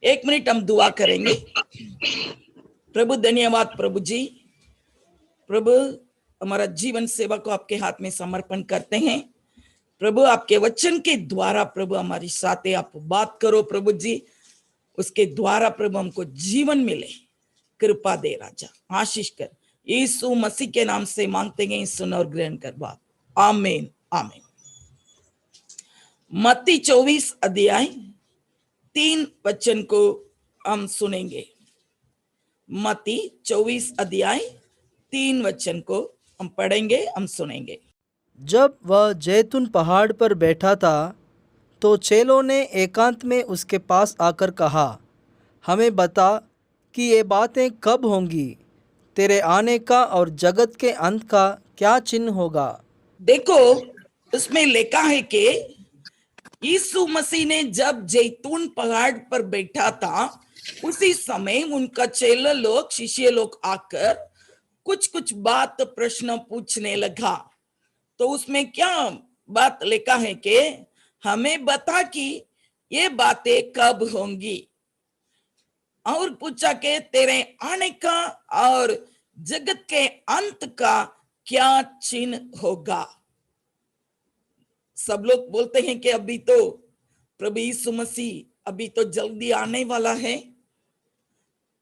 एक मिनट हम दुआ करेंगे। प्रभु धन्यवाद प्रभु जी। प्रभु हमारा जीवन सेवा को आपके हाथ में समर्पण करते हैं। प्रभु आपके वचन के द्वारा प्रभु हमारी साथ आप बात करो प्रभु जी, उसके द्वारा प्रभु हमको जीवन मिले, कृपा दे राजा, आशीष कर। यीशु मसीह के नाम से मांगते हैं, सुन और ग्रहण कर बाप, आमीन आमीन। मत्ती 24 अध्याय 3 वचन को हम सुनेंगे। मत्ती 24 अध्याय 3 वचन को हम पढ़ेंगे, हम सुनेंगे। जब वह जैतून पहाड़ पर बैठा था तो चेलों ने एकांत में उसके पास आकर कहा, हमें बता कि ये बातें कब होंगी, तेरे आने का और जगत के अंत का क्या चिन्ह होगा। देखो उसमें लिखा है कि यीशु मसीह ने जब जैतून पहाड़ पर बैठा था, उसी समय उनका चेला लोग, शिष्य लोग आकर कुछ कुछ बात प्रश्न पूछने लगा। तो उसमें क्या बात लिखा है कि हमें बता कि ये बातें कब होंगी, और पूछा कि तेरे आने का और जगत के अंत का क्या चिन्ह होगा। सब लोग बोलते हैं कि अभी तो प्रभु यीशु मसीह अभी तो जल्दी आने वाला है,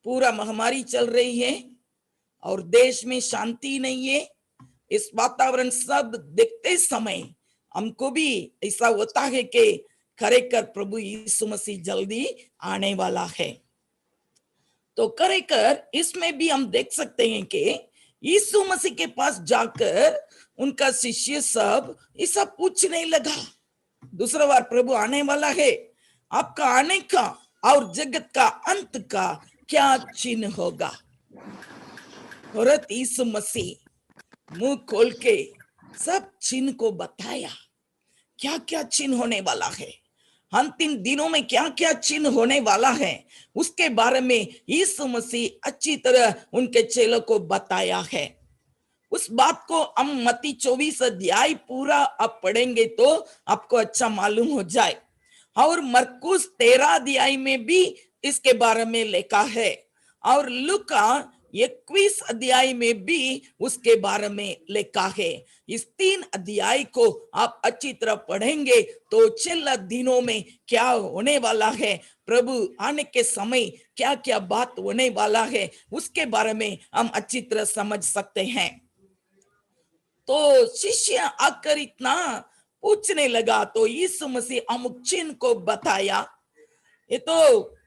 पूरा महामारी चल रही है और देश में शांति नहीं है। इस वातावरण सब देखते समय हमको भी ऐसा होता है कि खरेखर प्रभु यीशु मसीह जल्दी आने वाला है। तो खरेखर इसमें भी हम देख सकते हैं कि यीशु मसीह के पास जाकर उनका शिष्य सब ऐसा पूछने लगा, दूसरा बार प्रभु आने वाला है, आपका आने का और जगत का अंत का क्या चिन्ह होगा। और यीशु मसीह मुंह खोल के सब चिन्ह को बताया, क्या क्या चिन्ह होने वाला है, अंतिम दिनों में क्या क्या चिन्ह होने वाला है, उसके बारे में यीशु मसीह अच्छी तरह उनके चेलों को बताया है। उस बात को हम मत्ती 24 अध्याय पूरा अब पढ़ेंगे तो आपको अच्छा मालूम हो जाए। और मरकुस 13 अध्याय में भी इसके बारे में लिखा है, और लूका 21 अध्याय में भी उसके बारे में लिखा है। इस 3 अध्याय को आप अच्छी तरह पढ़ेंगे तो चल दिनों में क्या होने वाला है, प्रभु आने के समय क्या क्या बात होने वाला है, उसके बारे में हम अच्छी तरह समझ सकते हैं। तो शिष्य आकर इतना पूछने लगा तो यीशु मसीह अमुक चिन्ह को बताया। ये तो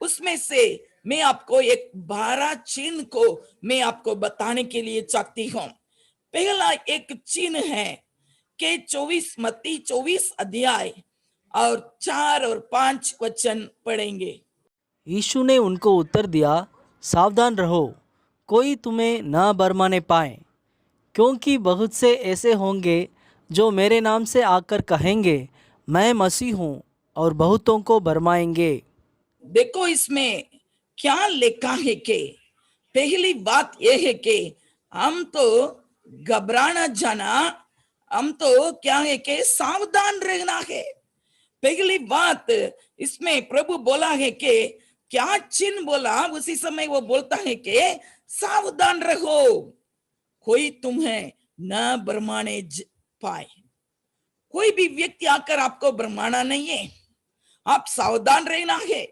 उसमें से मैं आपको एक 12 चिन्ह को मैं आपको बताने के लिए चाहती हूँ। पहला एक चिन्ह है कि 24 मत्ती 24 अध्याय और 4 और 5 वचन पढ़ेंगे। यीशु ने उनको उत्तर दिया, सावधान रहो, कोई तुम्हें न बरमाने पाए, क्योंकि बहुत से ऐसे होंगे जो मेरे नाम से आकर कहेंगे मैं मसीह हूँ, और बहुतों को भरमाएंगे। देखो इसमें क्या लिखा है कि पहली बात यह है कि हम तो घबराना जाना, हम तो क्या है कि सावधान रहना है। पहली बात इसमें प्रभु बोला है कि क्या चिन्ह बोला, उसी समय वो बोलता है कि सावधान रहो, कोई तुम्हें न भरमाने पाए। कोई भी व्यक्ति आकर आपको भरमाना नहीं है, आप सावधान रहना है।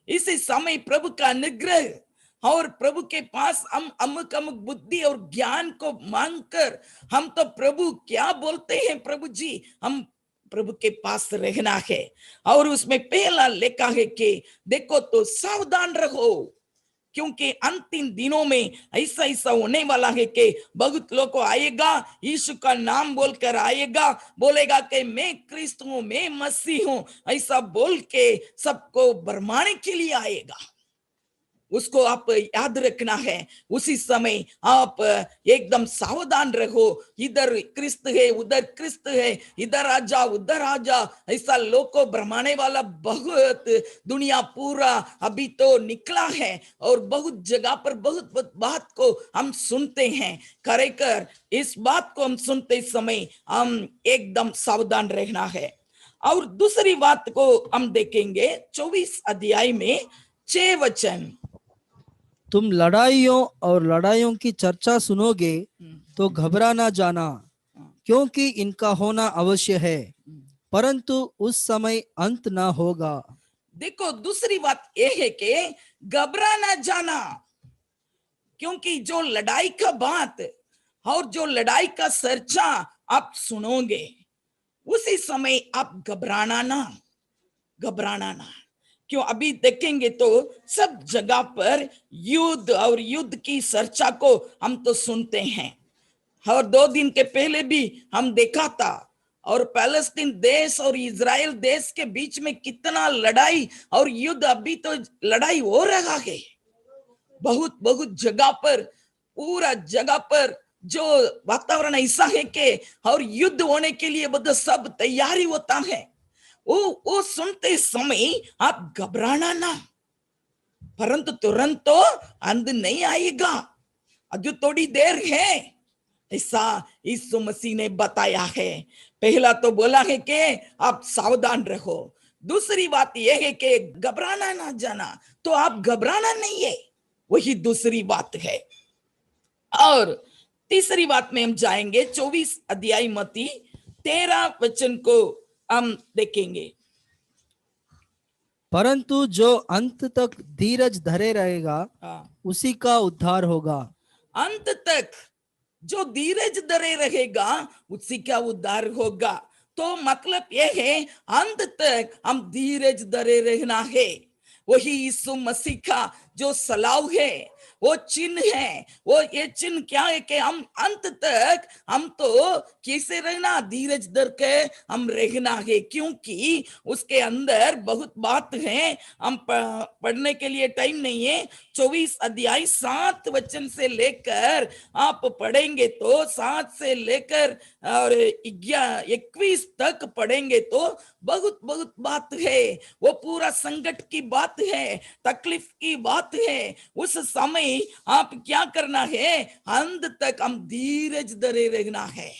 इसी समय प्रभु का निग्रह और प्रभु के पास हम अमुक अमुक बुद्धि और ज्ञान को मांगकर हम तो प्रभु क्या बोलते हैं प्रभु जी, हम प्रभु के पास रहना है। और उसमें पहला लिखा है कि देखो तो सावधान रहो, क्योंकि अंतिम दिनों में ऐसा ऐसा होने वाला है कि बहुत लोग को आएगा, यीशु का नाम बोलकर आएगा, बोलेगा कि मैं क्रिस्त हूं, मैं मसीह हूं, ऐसा बोल के सबको भरमाने के लिए आएगा। उसको आप याद रखना है। उसी समय आप एकदम सावधान रहो। इधर क्रिस्त है, उधर क्रिस्त है, इधर आ जा, उधर आ जा, ऐसा लोग को भ्रमाने वाला बहुत दुनिया पूरा अभी तो निकला है। और बहुत जगह पर बहुत बहुत बात को हम सुनते हैं। खरेखर इस बात को हम सुनते समय हम एकदम सावधान रहना है। और दूसरी बात को हम देखेंगे 24 अध्याय में 6 वचन। तुम लड़ाइयों और लड़ाइयों की चर्चा सुनोगे तो घबरा ना जाना, क्योंकि इनका होना अवश्य है, परंतु उस समय अंत ना होगा। देखो दूसरी बात यह है कि घबरा ना जाना, क्योंकि जो लड़ाई का बात और जो लड़ाई का चर्चा आप सुनोगे उसी समय आप घबराना ना, घबराना ना। क्यों? अभी देखेंगे तो सब जगह पर युद्ध और युद्ध की चर्चा को हम तो सुनते हैं। और 2 दिन के पहले भी हम देखा था, और पैलेस्तीन देश और इजराइल देश के बीच में कितना लड़ाई और युद्ध अभी तो लड़ाई हो रहा है। बहुत बहुत जगह पर, पूरा जगह पर जो वातावरण ऐसा है कि और युद्ध होने के लिए बस सब तैयारी होता है। वो सुनते समय आप घबराना ना, परंतु तुरंत तो अंत नहीं आएगा, अभी थोड़ी देर है, ऐसा यीशु मसीह ने बताया है। पहला तो बोला है कि आप सावधान रहो। दूसरी बात यह है कि घबराना ना जाना, तो आप घबराना नहीं है, वही दूसरी बात है। और तीसरी बात में हम जाएंगे 24 अध्याय मत्ती 13 वचन को हम देखेंगे। परंतु जो अंत तक धीरज धरे रहेगा हाँ, उसी का उद्धार होगा। अंत तक जो धीरज धरे रहेगा उसी का उद्धार होगा। तो मतलब यह है अंत तक हम धीरज धरे रहना है। वही यीशु मसीह का जो सलाह है, वो चिन्ह है। वो ये चिन्ह क्या है कि हम अंत तक हम तो कैसे रहना, धीरज धर के हम रहना है, क्योंकि उसके अंदर बहुत बात है। हम पढ़ने के लिए टाइम नहीं है। 24 अध्याय 7 वचन से लेकर आप पढ़ेंगे तो 7 से लेकर और 21 तक पढ़ेंगे तो बहुत बहुत बात है। वो पूरा संकट की बात है, तकलीफ की बात है। उस समय आप क्या करना है, अंत तक हम धीरज धरे रहना है।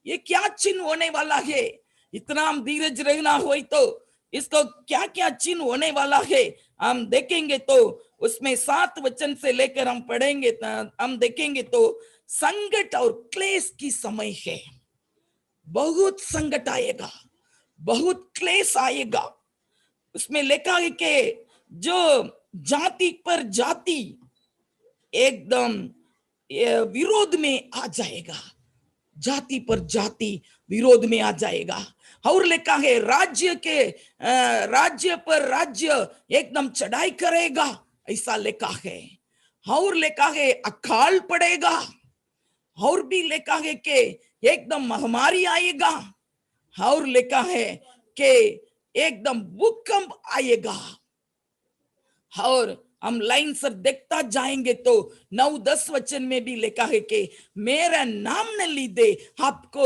ये क्या चिन्ह होने वाला है? इतना हम धीरज रहना हो तो इसको क्या क्या चिन्ह होने वाला है हम देखेंगे। तो उसमें 7 वचन से लेकर हम पढ़ेंगे, हम देखेंगे तो संकट और क्लेश की समय है। बहुत संकट आएगा, बहुत क्लेश आएगा। उसमें लिखा है कि जो जाति पर जाति एकदम विरोध में आ जाएगा, जाति पर जाति विरोध में आ जाएगा। और लिखा है राज्य पर राज्य एकदम चढ़ाई करेगा, ऐसा लिखा है। और लिखा है अकाल पड़ेगा। और भी लिखा है कि एकदम महामारी आएगा। और लिखा है कि एकदम भूकंप आएगा। और हम लाइन से देखता जाएंगे तो 9-10 वचन में भी लिखा है कि मेरा नाम न लीधे आपको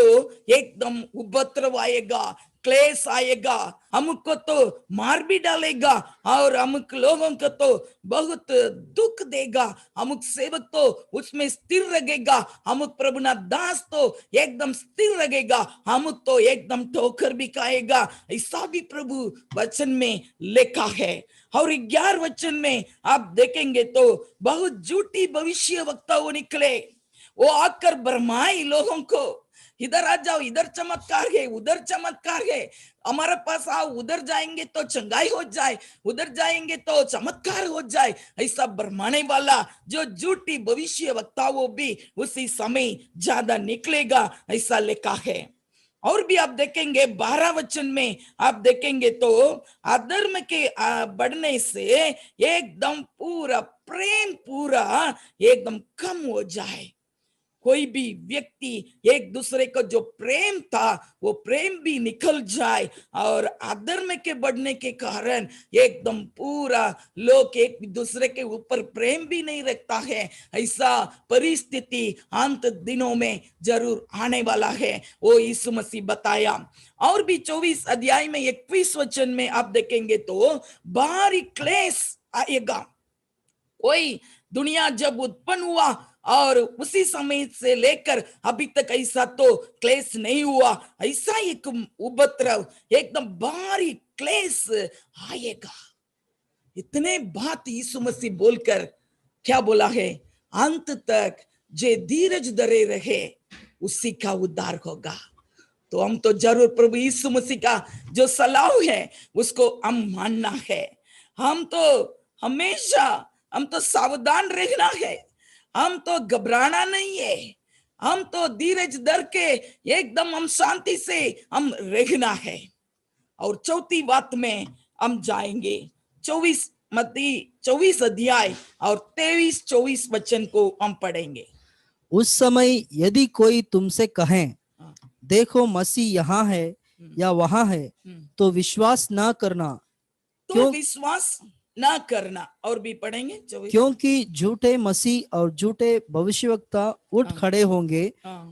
एकदम उपद्रव आएगा, क्लेश आएगा, हमको तो मार भी डालेगा और अमुक लोगों को तो बहुत दुख देगा, अमुक सेवक तो उसमें स्थिर रहेगा, अमुक प्रभुनाथ दास तो एकदम स्थिर रहेगा, अमुक तो एकदम ठोकर भी खाएगा। ऐसा भी प्रभु वचन में लिखा है। और 11 वचन में आप देखेंगे तो बहुत झूठी भविष्य वक्ताओं निकले। वो आकर भरमाए लोगों को, इधर आ जाओ, इधर चमत्कार है, उधर चमत्कार है, हमारे पास आओ, उधर जाएंगे तो चंगाई हो जाए, उधर जाएंगे तो चमत्कार हो जाए। ऐसा भरमाने वाला जो झूठी भविष्य वक्ताओं भी उसी समय ज्यादा निकलेगा, ऐसा लिखा है। और भी आप देखेंगे 12 वचन में आप देखेंगे तो अधर्म के बढ़ने से एकदम पूरा प्रेम पूरा एकदम कम हो जाए। कोई भी व्यक्ति एक दूसरे को जो प्रेम था वो प्रेम भी निकल जाए और अधर्म के बढ़ने के कारण एकदम पूरा लोग एक दूसरे के ऊपर प्रेम भी नहीं रखता है। ऐसा परिस्थिति अंत दिनों में जरूर आने वाला है, वो यीशु मसीह बताया। और भी 24 अध्याय में 21 वचन में आप देखेंगे तो भारी क्लेश आएगा। कोई दुनिया जब उत्पन्न हुआ और उसी समय से लेकर अभी तक ऐसा तो क्लेश नहीं हुआ, ऐसा एक उपद्रव एकदम भारी क्लेश आएगा। इतने बात यीशु मसीह बोलकर क्या बोला है, अंत तक जे धीरज धरे रहे उसी का उद्धार होगा। तो हम तो जरूर प्रभु यीशु मसीह का जो सलाह है उसको हम मानना है। हम तो हमेशा हम तो सावधान रहना है, हम तो घबराना नहीं है, हम तो धीरज धर के एकदम हम शांति से हम रहना है। और चौथी बात में हम जाएंगे 24 अध्याय और 23-24 वचन को हम पढ़ेंगे। उस समय यदि कोई तुमसे कहे देखो मसीह यहाँ है या वहाँ है, तो विश्वास ना करना। तो विश्वास ना करना। और भी पढ़ेंगे 24। क्योंकि झूठे मसीह और झूठे भविष्यवक्ता उठ खड़े होंगे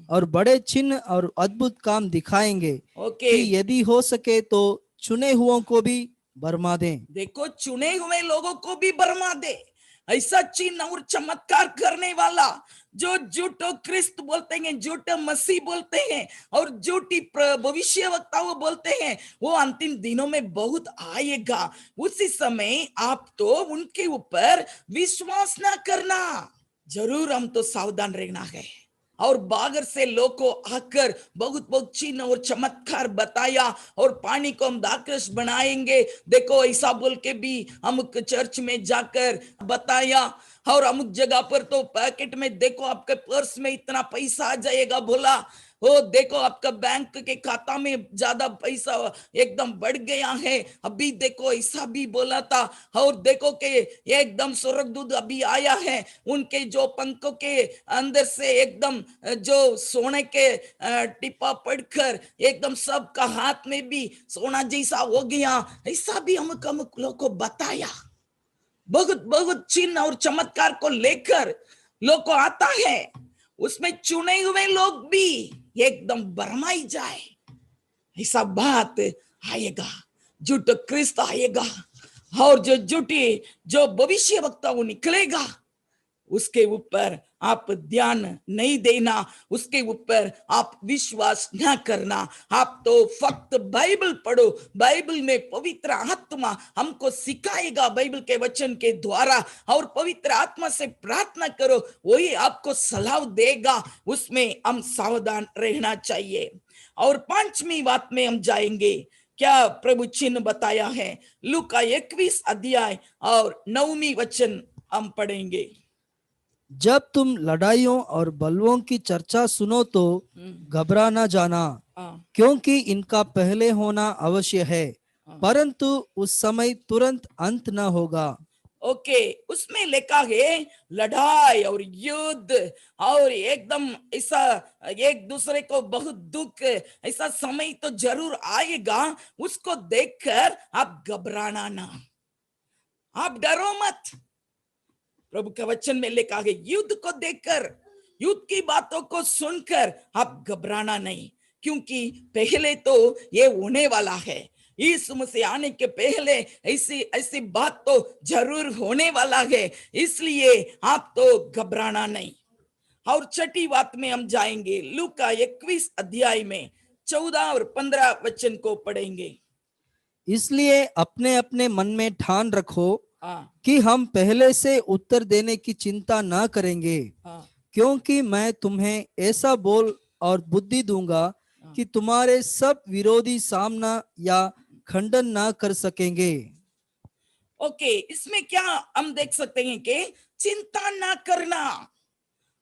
और बड़े चिन्ह और अद्भुत काम दिखाएंगे कि यदि हो सके तो चुने हुओं को भी भरमा दें। देखो, चुने हुए लोगों को भी भरमा दे। ऐसा चिन्ह और चमत्कार करने वाला जो झूठो क्रिस्त बोलते हैं, झूठा मसीह बोलते हैं और झूठी भविष्यवक्ता वो बोलते हैं, वो अंतिम दिनों में बहुत आएगा। उसी समय आप तो उनके ऊपर विश्वास ना करना। जरूर हम तो सावधान रहना है। और बागर से लोग को आकर बहुत बहुत चिन्ह और चमत्कार बताया और पानी को हम दाखरस बनाएंगे, देखो ऐसा बोल के भी अमुक चर्च में जाकर बताया। और अमुक जगह पर तो पैकेट में देखो आपके पर्स में इतना पैसा आ जाएगा बोला, वो देखो आपका बैंक के खाता में ज्यादा पैसा एकदम बढ़ गया है, अभी देखो ऐसा भी बोला था। और देखो कि एकदम स्वर्गदूत अभी आया है, उनके जो पंखों के अंदर से एकदम जो सोने के टिप्पा पड़कर एकदम सबका हाथ में भी सोना जैसा हो गया, ऐसा भी हम लोग को बताया। बहुत बहुत चिन्ह और चमत्कार को लेकर लोग को आता है, उसमें चुने हुए लोग भी एकदम भरमाई जाए, ऐसा बात आएगा। झूठ क्रिस्त आएगा और जो झूठी जो भविष्य वक्ता वो निकलेगा, उसके ऊपर आप ध्यान नहीं देना, उसके ऊपर आप विश्वास ना करना। आप तो फक्त बाइबल पढ़ो, बाइबल में पवित्र आत्मा हमको सिखाएगा बाइबल के वचन के द्वारा, और पवित्र आत्मा से प्रार्थना करो, वही आपको सलाह देगा। उसमें हम सावधान रहना चाहिए। और 5वीं बात में हम जाएंगे, क्या प्रभु चिन्ह बताया है। लूका 21 अध्याय और 9वीं वचन हम पढ़ेंगे। जब तुम लड़ाइयों और बलवों की चर्चा सुनो तो घबरा ना जाना, क्योंकि इनका पहले होना अवश्य है, परंतु उस समय तुरंत अंत न होगा। ओके, उसमें लिखा है लड़ाई और युद्ध और एकदम ऐसा एक दूसरे को बहुत दुख, ऐसा समय तो जरूर आएगा। उसको देखकर आप घबराना ना, आप डरो मत। प्रभु के वचन में लिखा है युद्ध को देखकर, युद्ध की बातों को सुनकर आप घबराना नहीं, क्योंकि पहले तो ये होने वाला है। यीशु मसीह आने के पहले ऐसी ऐसी बात तो जरूर होने वाला है, इसलिए आप तो घबराना नहीं। और 6ठी बात में हम जाएंगे, लूका 21 अध्याय में 14 और 15 वचन को पढ़ेंगे। इसलिए अपने अपने मन में ठान रखो कि हम पहले से उत्तर देने की चिंता ना करेंगे, क्योंकि मैं तुम्हें ऐसा बोल और बुद्धि दूंगा कि तुम्हारे सब विरोधी सामना या खंडन ना कर सकेंगे। ओके, इसमें क्या हम देख सकते हैं कि चिंता ना करना,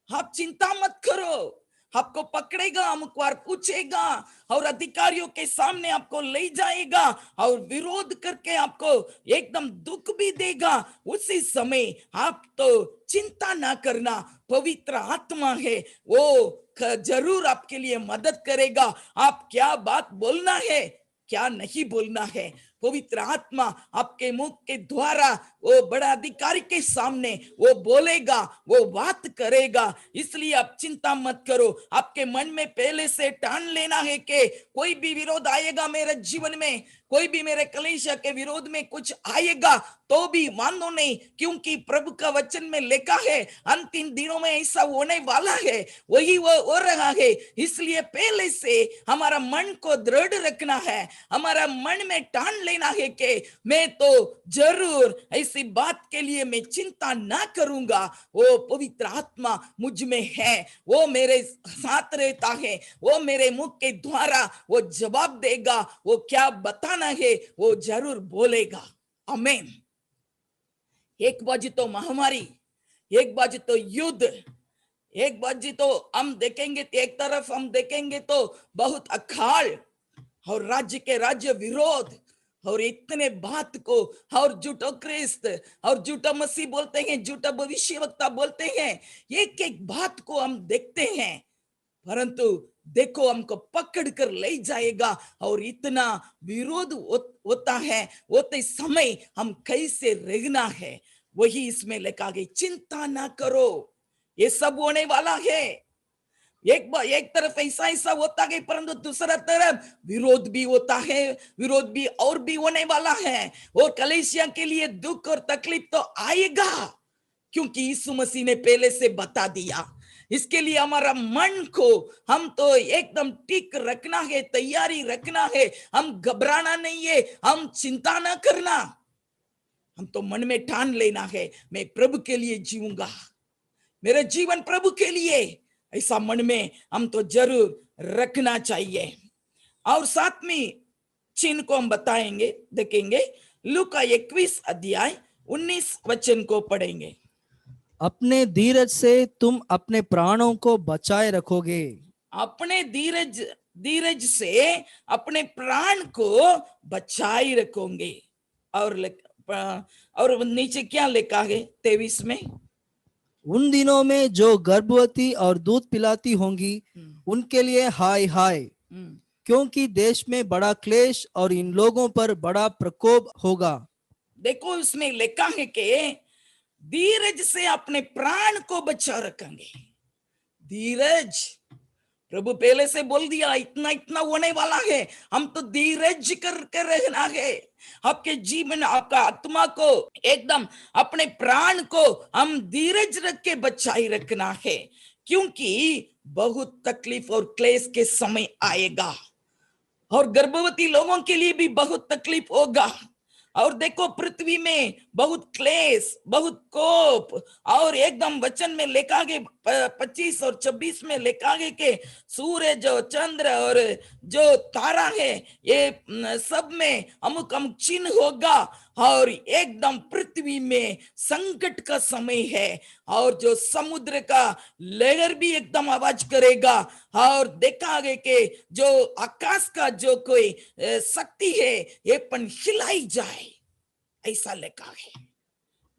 आप चिंता मत करो। आपको पकड़ेगा, अमुकवार पूछेगा और अधिकारियों के सामने आपको ले जाएगा और विरोध करके आपको एकदम दुख भी देगा। उसी समय आप तो चिंता ना करना, पवित्र आत्मा है, वो जरूर आपके लिए मदद करेगा। आप क्या बात बोलना है, क्या नहीं बोलना है, पवित्र आत्मा आपके मुख के द्वारा वो बड़ा अधिकारी के सामने वो बोलेगा, वो बात करेगा। इसलिए आप चिंता मत करो। आपके मन में पहले से ठान लेना है कि कोई भी विरोध आएगा मेरे जीवन में, कोई भी मेरे कलीसिया के विरोध में कुछ आएगा तो भी मानो नहीं, क्योंकि प्रभु का वचन में लिखा है अंतिम दिनों में ऐसा होने वाला है, वही वो हो रहा है। इसलिए पहले से हमारा मन को दृढ़ रखना है, हमारा मन में ठान लेना है कि मैं तो जरूर ऐसी बात के लिए मैं चिंता ना करूंगा। वो पवित्र आत्मा मुझ में है, वो मेरे साथ रहता है, वो मेरे मुख के द्वारा वो जवाब देगा, वो क्या बताना है वो जरूर बोलेगा। आमीन। एक बाजू तो महामारी, एक बाजू तो युद्ध, एक बाजू तो हम देखेंगे, एक तरफ हम देखेंगे तो बहुत अकाल और राज्य के राज्य विरोध और इतने बात को, और झूठो क्रिस्त और झूठा मसीह बोलते हैं, झूठा भविष्यवक्ता बोलते हैं, एक एक बात को हम देखते हैं। परंतु देखो हमको पकड़ कर ले जाएगा और इतना विरोध होता है, होते समय हम कैसे रहना है वही इसमें लिखा गई। चिंता ना करो, ये सब होने वाला है। एक तरफ ऐसा ऐसा होता है, परंतु दूसरा तरफ विरोध भी होता है, विरोध भी और भी होने वाला है। और कलीसिया के लिए दुख और तकलीफ तो आएगा, क्योंकि यीशु मसीह ने पहले से बता दिया। इसके लिए हमारा मन को हम तो एकदम ठीक रखना है, तैयारी रखना है, हम घबराना नहीं है, हम चिंता ना करना। हम तो मन में ठान लेना है मैं प्रभु के लिए जीऊंगा, मेरा जीवन प्रभु के लिए, ऐसा मन में हम तो जरूर रखना चाहिए। और सातवीं चिन्ह को हम बताएंगे, देखेंगे लूका 21 अध्याय 19 वचन को पढ़ेंगे। अपने धीरज से तुम अपने प्राणों को बचाए रखोगे। अपने धीरज से अपने प्राण को बचाए रखोगे। और नीचे क्या लिखा है 23 में, उन दिनों में जो गर्भवती और दूध पिलाती होंगी उनके लिए हाय हाय, क्योंकि देश में बड़ा क्लेश और इन लोगों पर बड़ा प्रकोप होगा। देखो इसमें लिखा है कि धीरज से अपने प्राण को बचा रखेंगे। धीरज, प्रभु पहले से बोल दिया इतना इतना होने वाला है, हम तो धीरज करके रहना है। आपके जीवन, आपका आत्मा को एकदम अपने प्राण को हम धीरज रख के बचाए रखना है, क्योंकि बहुत तकलीफ और क्लेश के समय आएगा और गर्भवती लोगों के लिए भी बहुत तकलीफ होगा। और देखो पृथ्वी में बहुत क्लेश, बहुत कोप, और एकदम वचन में लिखा गया 25 और 26 में लिखा गया कि सूरज और चंद्र और जो तारा है ये सब में अमुक अमुक चिन्ह होगा और एकदम पृथ्वी में संकट का समय है। और जो समुद्र का लहर भी एकदम आवाज करेगा और देखा गया कि जो आकाश का जो कोई शक्ति है ये पन हिलाई जाए, ऐसा लिखा है।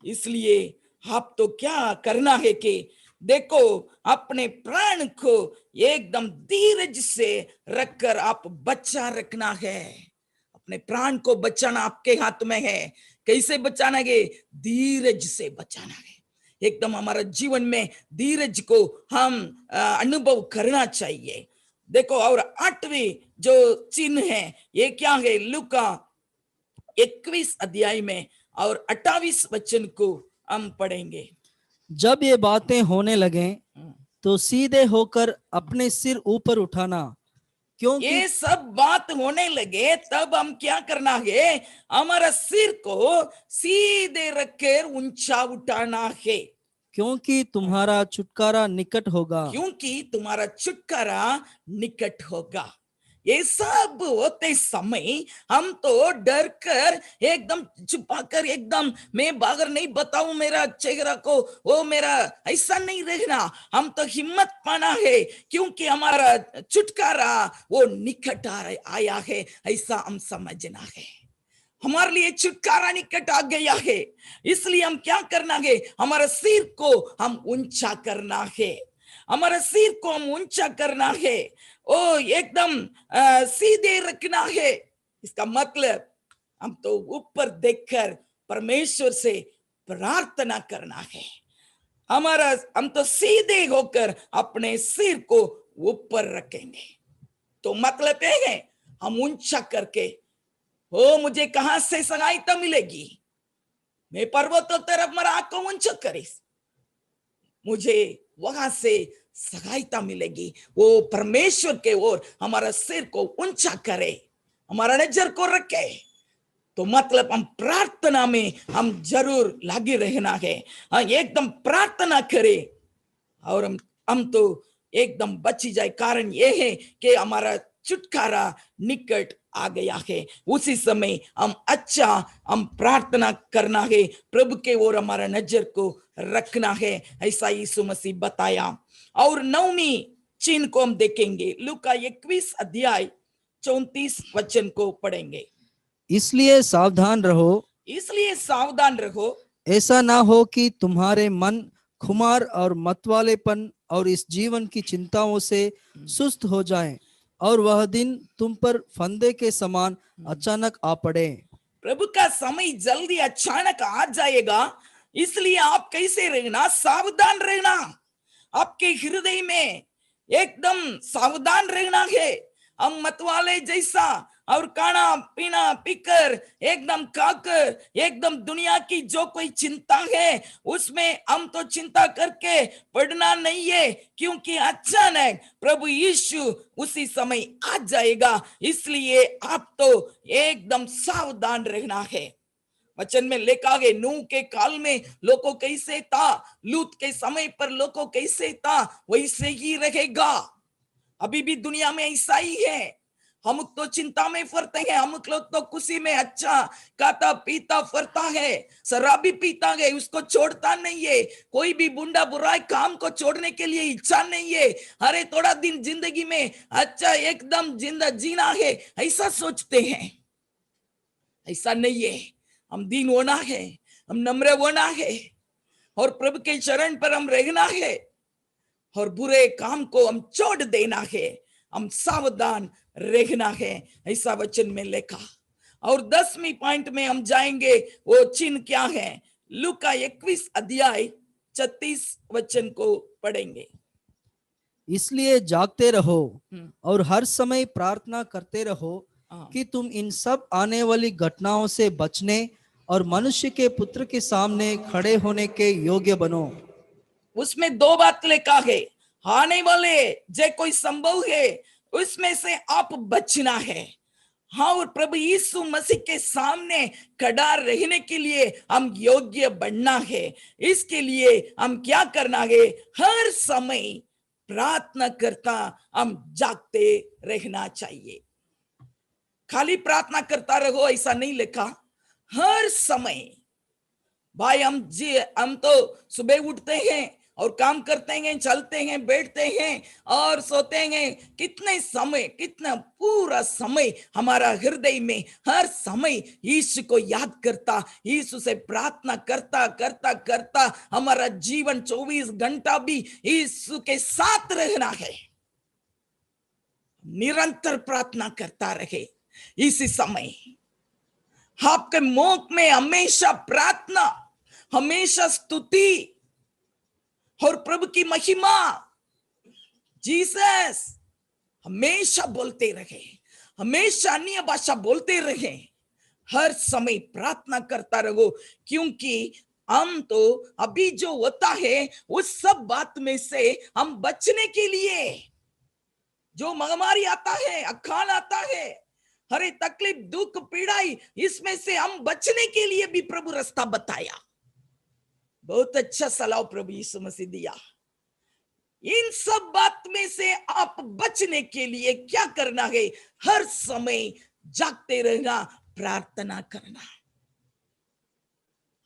इसलिए आप तो क्या करना है कि देखो अपने प्राण को एकदम धीरज से रखकर आप बचा रखना है। अपने प्राण को बचाना आपके हाथ में है। कैसे बचाना है? धीरज से बचाना है। एकदम हमारा जीवन में धीरज को हम अनुभव करना चाहिए। देखो और 8वीं जो चिन्ह है ये क्या है? लूका 21 अध्याय में और 28 वचन को हम पढ़ेंगे। जब ये बातें होने लगे तो सीधे होकर अपने सिर ऊपर उठाना, क्योंकि ये सब बात होने लगे तब हम क्या करना है? हमारा सिर को सीधे रखकर ऊंचा उठाना है, क्योंकि तुम्हारा छुटकारा निकट होगा। क्योंकि तुम्हारा छुटकारा निकट होगा। ये सब होते समय हम तो डर कर एकदम छुपा कर एकदम मैं बाहर नहीं बताऊं मेरा चेहरा को, वो मेरा ऐसा नहीं रहना। हम तो हिम्मत पाना है क्योंकि हमारा छुटकारा वो निकट आया है, ऐसा हम समझना है। हमारे लिए छुटकारा निकट आ गया है, इसलिए हम क्या करना है, हमारे सिर को हम ऊंचा करना है। हमारे सिर को हम ऊंचा करना है, ओ एकदम सीधे रखना है। इसका मतलब हम तो ऊपर देखकर परमेश्वर से प्रार्थना करना है। हम तो सीधे होकर अपने सिर को ऊपर रखेंगे। तो मतलब ये है हम ऊंचा करके, ओ मुझे कहां से सहायता मिलेगी, मैं पर्वतों तरफ मेरा आंख को ऊंचा करीस, मुझे वहां से सहायता मिलेगी। वो परमेश्वर के ओर हमारा सिर को ऊंचा करे, हमारा नजर को रखे। तो मतलब हम प्रार्थना में हम जरूर लगे रहना है। एकदम प्रार्थना करें और हम तो एकदम बची जाए। कारण ये है कि हमारा छुटकारा निकट आ गया है। उसी समय हम प्रार्थना करना है, प्रभु के ओर हमारा नजर को रखना है, ऐसा यीशु मसीह बताया। और 9वीं चिन्ह को हम देखेंगे, लूका 21 अध्याय 34 वचन को पढ़ेंगे। इसलिए सावधान रहो, ऐसा ना हो कि तुम्हारे मन खुमार और मतवालेपन और इस जीवन की चिंताओं से सुस्त हो जाएं और वह दिन तुम पर फंदे के समान अचानक आ पड़े। प्रभु का समय जल्दी अचानक आ जाएगा, इसलिए आप कैसे रहना, सावधान रहना। आपके हृदय में एकदम सावधान रहना है। हम मतवाले जैसा और खाना पीना पीकर एकदम खाकर एकदम दुनिया की जो कोई चिंता है उसमें हम तो चिंता करके पड़ना नहीं है, क्योंकि अचानक प्रभु यीशु उसी समय आ जाएगा। इसलिए आप तो एकदम सावधान रहना है। वचन में लिखा है नूह के काल में लोगों कैसे था, लूत के समय पर लोगों कैसे था, वैसे ही रहेगा। अभी भी दुनिया में ऐसा ही है। हम तो चिंता में फरते हैं, हम लोग तो खुशी में अच्छा खाता पीता फरता है, शराबी पीता है, उसको छोड़ता नहीं है। कोई भी बुंडा बुराई काम को छोड़ने के लिए इच्छा नहीं है। अरे थोड़ा दिन जिंदगी में अच्छा एकदम जिंदा जीना है, ऐसा सोचते हैं। ऐसा नहीं है। हम दीन होना है, हम नम्र होना है और प्रभु के चरण पर हम रहना है और बुरे काम को हम छोड़ देना है, हम सावधान रहना है, ऐसा वचन में लिखा। और 10वीं पॉइंट में हम जाएंगे, वो चिन्ह क्या है, लूका 21 अध्याय 36 वचन को पढ़ेंगे। इसलिए जागते रहो और हर समय प्रार्थना करते रहो कि तुम इन सब आने वाली घटनाओं से बचने और मनुष्य के पुत्र के सामने खड़े होने के योग्य बनो। उसमें 2 बात लिखा है, आने वाले जो कोई संभव है उसमें से आप बचना है। हाँ, और प्रभु यीशु मसीह के सामने खड़ा रहने के लिए हम योग्य बनना है। इसके लिए हम क्या करना है, हर समय प्रार्थना करता हम जागते रहना चाहिए। खाली प्रार्थना करता रहो ऐसा नहीं लिखा, हर समय। भाई हम तो सुबह उठते हैं और काम करते हैं, चलते हैं, बैठते हैं और सोते हैं। कितना पूरा समय हमारा हृदय में हर समय यीशु को याद करता, यीशु से प्रार्थना करता करता करता हमारा जीवन 24 घंटा भी यीशु के साथ रहना है। निरंतर प्रार्थना करता रहे। इसी समय आपके मुख में हमेशा प्रार्थना, हमेशा स्तुति और प्रभु की महिमा, जीसस हमेशा बोलते रहे, हमेशा अन्य भाषा बोलते रहे, हर समय प्रार्थना करता रहो। क्योंकि हम तो अभी जो होता है उस सब बात में से हम बचने के लिए, जो महामारी आता है, अकाल आता है, हरे तकलीफ दुख पीड़ाई, इसमें से हम बचने के लिए भी प्रभु रास्ता बताया। बहुत अच्छा सलाह प्रभु यीशु मसीह दिया। इन सब बात में से आप बचने के लिए क्या करना है? हर समय जागते रहना, प्रार्थना करना।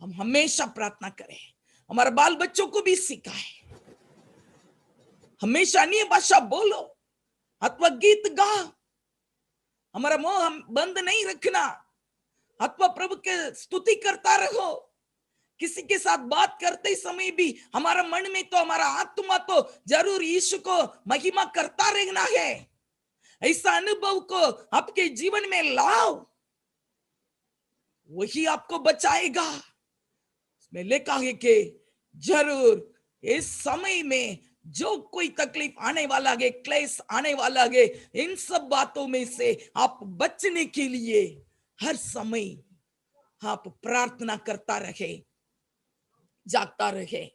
हम हमेशा प्रार्थना करें। हमारे बाल बच्चों को भी सिखाए, हमेशा अन्य भाषा बोलो अथवा गीत गा। हमारा मुंह हम बंद नहीं रखना, अथवा प्रभु के स्तुति करता रहो। किसी के साथ बात करते समय भी हमारा मन में तो, हमारा आत्मा तो जरूर यीशु को महिमा करता रहना है। ऐसा अनुभव को आपके जीवन में लाओ, वही आपको बचाएगा। इसमें लिखा है कि जरूर इस समय में जो कोई तकलीफ आने वाला है, क्लेश आने वाला है, इन सब बातों में से आप बचने के लिए हर समय आप प्रार्थना करता रहे, जागता रहे।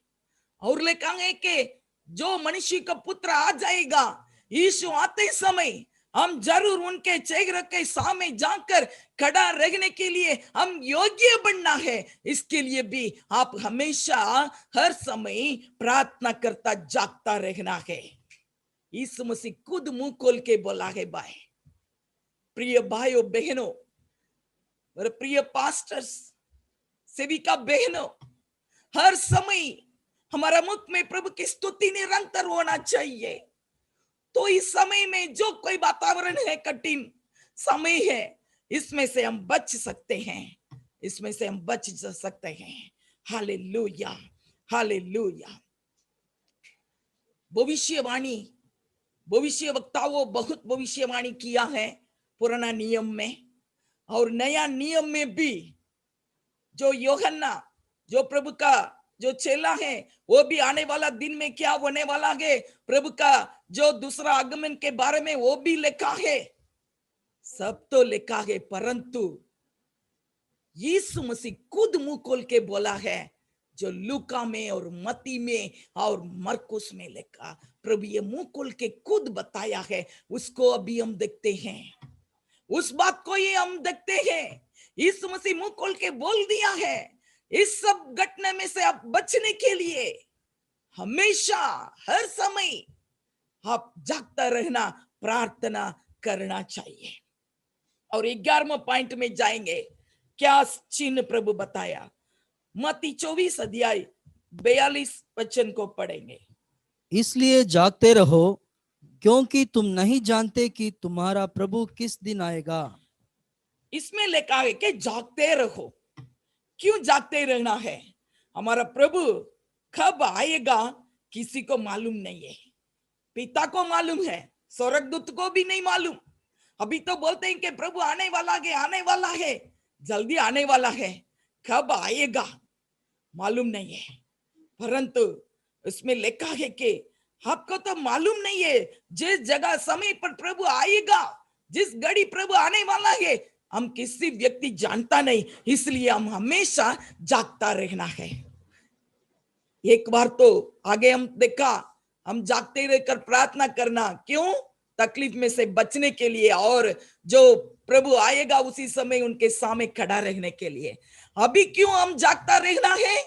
और लिखा है कि जो मनुष्य का पुत्र आ जाएगा, यीशु आते समय हम जरूर उनके चेहरे के सामने जाकर खड़ा रहने के लिए हम योग्य बनना है। इसके लिए भी आप हमेशा हर समय प्रार्थना करता जागता रहना है। यीशु मसीह खुद मुंह खोल के बोला है, भाई प्रिय भाइयों बहनों और प्रिय पास्टर्स, सेविका बहनों, हर समय हमारा मुख में प्रभु की स्तुति निरंतर होना चाहिए। तो इस समय में जो कोई वातावरण है, कठिन समय है, इसमें से हम बच सकते हैं, इसमें से हम बच सकते हैं। Hallelujah, hallelujah. भविष्यवाणी, भविष्य वक्ताओं बहुत भविष्यवाणी किया है पुराना नियम में, और नया नियम में भी जो यूहन्ना, जो प्रभु का जो चेला है, वो भी आने वाला दिन में क्या होने वाला है, प्रभु का जो दूसरा आगमन के बारे में वो भी लिखा है। सब तो लिखा है, परंतु यीशु मसीह खुद मुंह खोल के बोला है, जो लूका में और मती में और मरकुस में लिखा, प्रभु ये मुंह खोल के खुद बताया है। उसको अभी हम देखते हैं, उस बात को ये हम देखते हैं। यीशु मसीह मुंह खोल के बोल दिया है। इस सब घटना में से आप बचने के लिए हमेशा हर समय आप जागता रहना, प्रार्थना करना चाहिए। और 11वां पॉइंट में जाएंगे, क्या चिन्ह प्रभु बताया। मत्ती 24 अध्याय 42 वचन को पढ़ेंगे। इसलिए जागते रहो, क्योंकि तुम नहीं जानते कि तुम्हारा प्रभु किस दिन आएगा। इसमें लिखा है कि जागते रहो। क्यों जागते रहना है? हमारा प्रभु कब आएगा किसी को मालूम नहीं है। पिता को मालूम है, स्वर्गदूत को भी नहीं मालूम। अभी तो बोलते हैं कि प्रभु आने वाला है, आने वाला है, जल्दी आने वाला है। कब आएगा मालूम नहीं है, परंतु उसमें लिखा है कि आपको तो मालूम नहीं है जिस जगह समय पर प्रभु आएगा, जिस घड़ी प्रभु आने वाला है, हम किसी व्यक्ति जानता नहीं। इसलिए हम हमेशा जागता रहना है। एक बार तो आगे हम देखा, हम जागते रहकर प्रार्थना करना, क्यों? तकलीफ में से बचने के लिए, और जो प्रभु आएगा उसी समय उनके सामने खड़ा रहने के लिए। अभी क्यों हम जागता रहना है?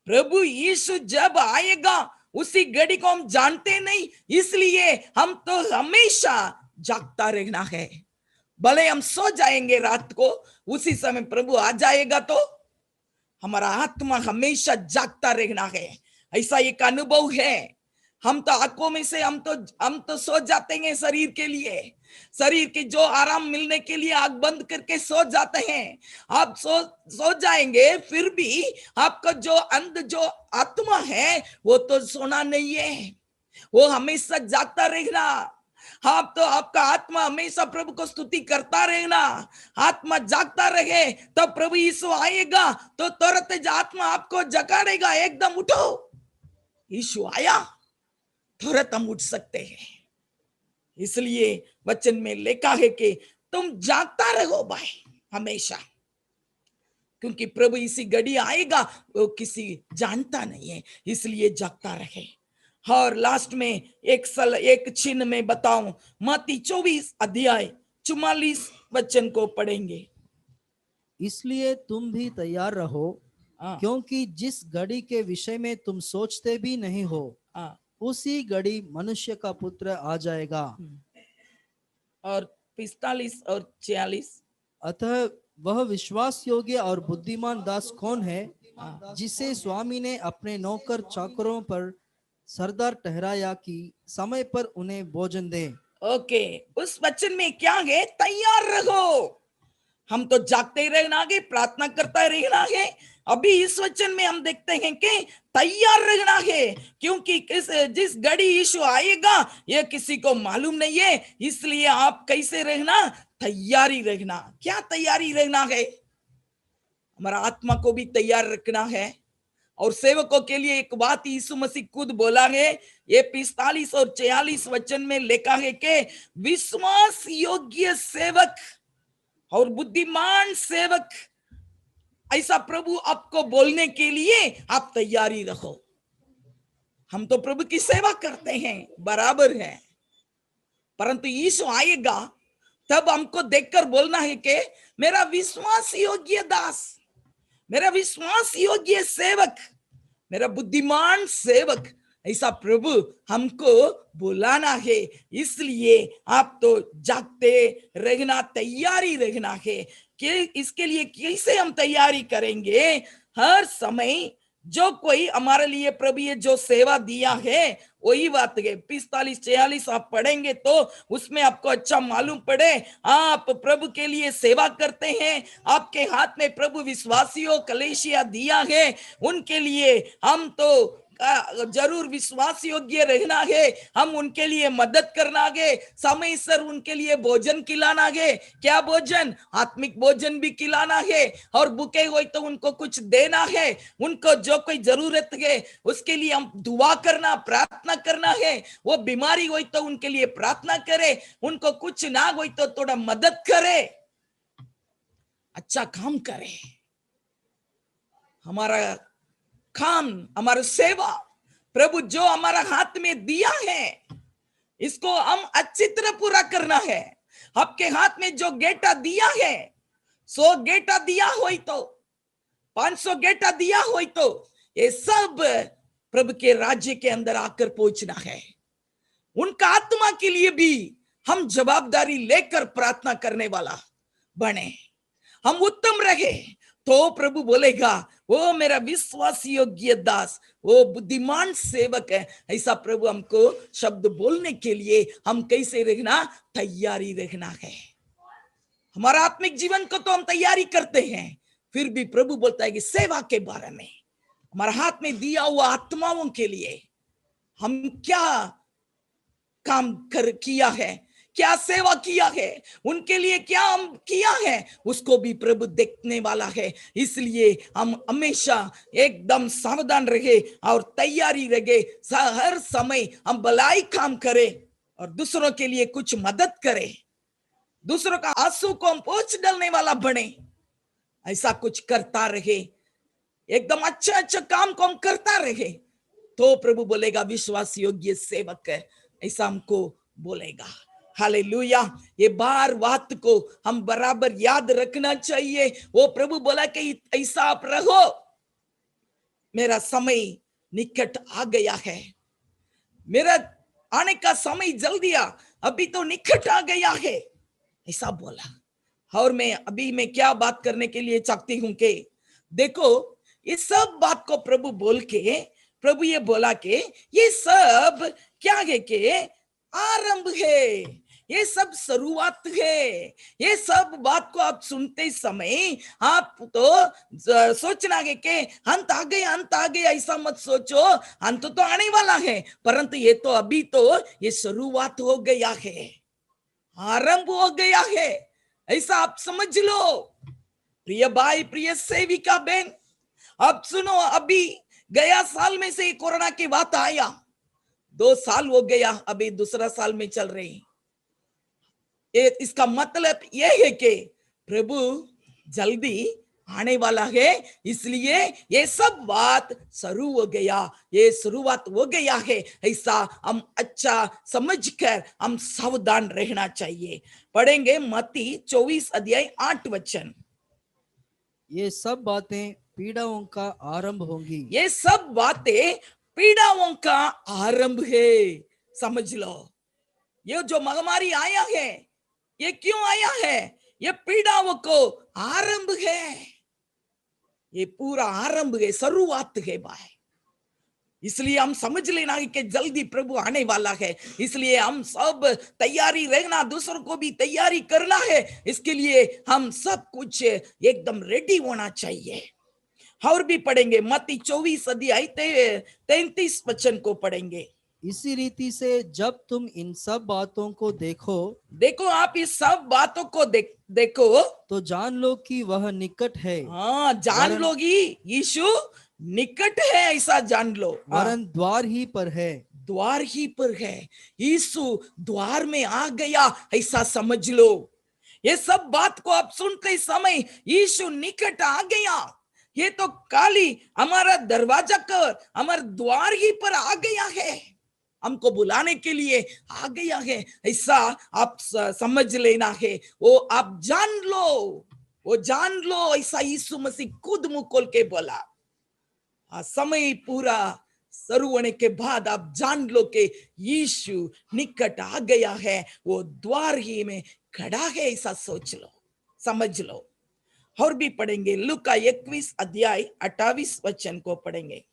प्रभु यीशु जब आएगा उसी घड़ी को हम जानते नहीं, इसलिए हम तो हमेशा जागता रहना है। भले हम सो जाएंगे रात को, उसी समय प्रभु आ जाएगा तो हमारा आत्मा हमेशा जागता रहना है। ऐसा एक अनुभव है। हम तो आंखों में से हम तो सो जाते हैं शरीर के लिए, शरीर के जो आराम मिलने के लिए आंख बंद करके सो जाते हैं। आप सो जाएंगे, फिर भी आपका जो अंदर जो आत्मा है वो तो सोना नहीं है, वो हमेशा जागता रहना। आप तो आपका आत्मा हमेशा प्रभु को स्तुति करता रहना। आत्मा जागता रहे तो प्रभु यीशु आएगा तो तुरंत आत्मा आपको जगाड़ेगा, एकदम उठो, यीशु आया, तुरंत हम उठ सकते हैं। इसलिए वचन में लिखा है कि तुम जागता रहो भाई हमेशा, क्योंकि प्रभु इसी घड़ी आएगा, वो किसी जानता नहीं है, इसलिए जागता रहे। और लास्ट में एक चिन्ह में बताऊं, मत्ती 24 अध्याय 44 वचन को पढ़ेंगे। इसलिए तुम भी तैयार रहो, हाँ, क्योंकि जिस घड़ी के विषय में तुम सोचते भी नहीं हो, हाँ, उसी घड़ी मनुष्य का पुत्र आ जाएगा। और 45 और 46। अतः वह विश्वास योग्य और बुद्धिमान दास कौन है, हाँ, जिसे स्वामी ने अपने नौकर चाकरों पर सरदार ठहराया कि समय पर उन्हें भोजन दे। ओके, उस वचन में क्या है? तैयार रहो। हम तो जागते ही रहना है, प्रार्थना करता ही रहना है। अभी इस वचन में हम देखते हैं कि तैयार रहना है, क्योंकि जिस घड़ी यीशु आएगा ये किसी को मालूम नहीं है। इसलिए आप कैसे रहना? तैयारी रहना। क्या तैयारी रहना है? हमारा आत्मा को भी तैयार रखना है। और सेवकों के लिए एक बात यीशु मसीह खुद बोला है, ये 45 और 46 वचन में लिखा है कि विश्वास योग्य सेवक और बुद्धिमान सेवक, ऐसा प्रभु आपको बोलने के लिए आप तैयारी रखो। हम तो प्रभु की सेवा करते हैं, बराबर है, परंतु यीशु आएगा तब हमको देखकर बोलना है कि मेरा विश्वास योग्य दास, मेरा विश्वास योग्य सेवक, मेरा बुद्धिमान सेवक, ऐसा प्रभु हमको बुलाना है। इसलिए आप तो जागते रहना, तैयारी रहना है। कि इसके लिए कैसे हम तैयारी करेंगे? हर समय जो कोई हमारे लिए प्रभु ये जो सेवा दिया है वही बात है। 45-46 आप पढ़ेंगे तो उसमें आपको अच्छा मालूम पड़े। आप प्रभु के लिए सेवा करते हैं, आपके हाथ में प्रभु विश्वासियों कलेशिया दिया है, उनके लिए हम तो जरूर विश्वास योग्य रहना है। हम उनके लिए मदद करना है, समय सर उनके लिए भोजन खिलाना है। क्या भोजन? आत्मिक भोजन भी खिलाना है। और भूखे हुए तो उनको कुछ देना है। उनको जो कोई जरूरत है उसके लिए हम दुआ करना, प्रार्थना करना है। वो बीमारी हुई तो उनके लिए प्रार्थना करे, उनको कुछ ना हुई तो थोड़ा मदद करे, अच्छा काम करे। हमारा काम, हमारा सेवा प्रभु जो हमारा हाथ में दिया है इसको हम अच्छी तरह पूरा करना है। आपके हाथ में जो गेटा दिया है, 100 गेटा दिया हो तो 500 गेटा दिया हो तो ये सब प्रभु के राज्य के अंदर आकर पहुंचना है। उनका आत्मा के लिए भी हम जवाबदारी लेकर प्रार्थना करने वाला बने, हम उत्तम रहे तो प्रभु बोलेगा वो मेरा विश्वास योग्य दास, वो बुद्धिमान सेवक है। ऐसा प्रभु हमको शब्द बोलने के लिए हम कैसे रहना? तैयारी रखना है। हमारा आत्मिक जीवन को तो हम तैयारी करते हैं, फिर भी प्रभु बोलता है कि सेवा के बारे में, हमारा हाथ में दिया हुआ आत्माओं के लिए हम क्या काम किया है, क्या सेवा किया है, उनके लिए क्या हम किया है, उसको भी प्रभु देखने वाला है। इसलिए हम हमेशा एकदम सावधान रहे और तैयारी रहे। हर समय हम भलाई काम करें और दूसरों के लिए कुछ मदद करें, दूसरों का आंसू को हम पोंछ डालने वाला बने, ऐसा कुछ करता रहे, एकदम अच्छा अच्छा काम को हम करता रहे तो प्रभु बोलेगा विश्वास योग्य सेवक है, ऐसा हमको बोलेगा। हालेलुया। ये बार बात को हम बराबर याद रखना चाहिए। वो प्रभु बोला कि ऐसा आप रहो, मेरा समय निकट आ गया है, मेरा आने का समय जल्दी आ, अभी तो निकट आ गया है, ऐसा बोला। और मैं क्या बात करने के लिए चाहती हूं कि देखो इस सब बात को प्रभु बोल के प्रभु ये बोला कि ये सब क्या है कि आरंभ है, ये सब शुरुआत है। ये सब बात को आप सुनते समय आप तो सोचना है कि अंत आ गया, अंत आ गया, ऐसा मत सोचो। अंत तो आने वाला है, परंतु ये तो अभी तो ये शुरुआत हो गया है, आरंभ हो गया है, ऐसा आप समझ लो। प्रिय भाई, प्रिय सेविका बहन, अब सुनो, अभी गया साल में से कोरोना की बात आया, 2 साल हो गया, अभी दूसरा साल में चल रही। इसका मतलब यह है कि प्रभु जल्दी आने वाला है, इसलिए ये सब बात शुरू हो गया, ये शुरुआत हो गया है, ऐसा हम अच्छा समझकर हम सावधान रहना चाहिए। पढ़ेंगे मत्ती 24 अध्याय 8 वचन। ये सब बातें पीड़ाओं का आरंभ होंगी। ये सब बातें पीड़ाओं का आरंभ है। समझ लो, ये जो महामारी आया है, ये क्यों आया है? ये पीड़ाओं को आरंभ है। ये पूरा आरंभ है, शुरुआत है भाई। इसलिए हम समझ लेना कि जल्दी प्रभु आने वाला है। इसलिए हम सब तैयारी रहना, दूसरों को भी तैयारी करना है। इसके लिए हम सब कुछ एकदम रेडी होना चाहिए। और भी पढ़ेंगे, मत्ती 24 अध्याय 33 वचन को पढ़ेंगे। इसी रीति से जब तुम इन सब बातों को देखो देखो, आप इस सब बातों को देखो तो जान लो कि वह निकट है। हाँ, जान वरन- लोगी यीशु निकट है, ऐसा जान लो। हाँ, वरन द्वार ही पर है। द्वार ही पर है। यीशु द्वार में आ गया, ऐसा समझ लो। ये सब बात को आप सुनते समय यीशु निकट आ गया। ये तो काली हमारा दरवाजा कर, हमारे द्वार ही पर आ गया है, हमको बुलाने के लिए आ गया है, ऐसा आप समझ लेना है। वो आप जान लो, वो जान लो, ऐसा यीशु मसीह खुद मुंह खोल के बोला। समय पूरा शुरू होने के बाद आप जान लो कि यीशु निकट आ गया है, वो द्वार ही में खड़ा है, ऐसा सोच लो, समझ लो। और भी पढ़ेंगे, लूका 21 अध्याय 28 वचन को पढ़ेंगे।